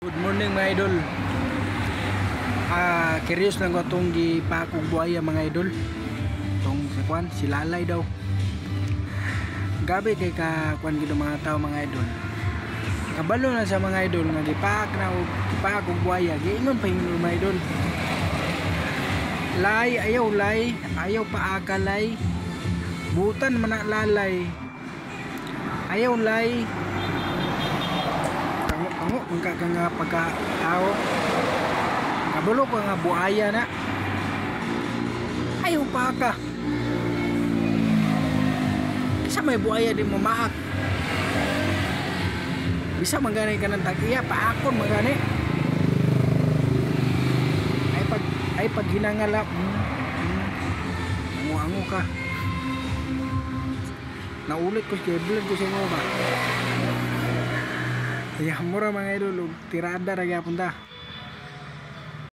Good morning mga idol. Curious lang ko itong gipakog buhaya mga idol. Itong si Lalay daw. Gabi kay kakuan gito mga tao mga idol. Kabalo na sa mga idol nga gipakog buhaya. Giingon pa yung mga idol. Lay, ayaw paakalay. Butan man na lalay. Ayaw lay. Mangka ka nga pagkatao kabalo ka nga buhaya na ayaw pa ka isa may buhaya din mamaak bisa magani ka ng tagiya paakon magani ay pag hinangalap ango ka naulit ko schedule ko sa inyo ba. Ya mura mga idol, tirada ra gyapon ta.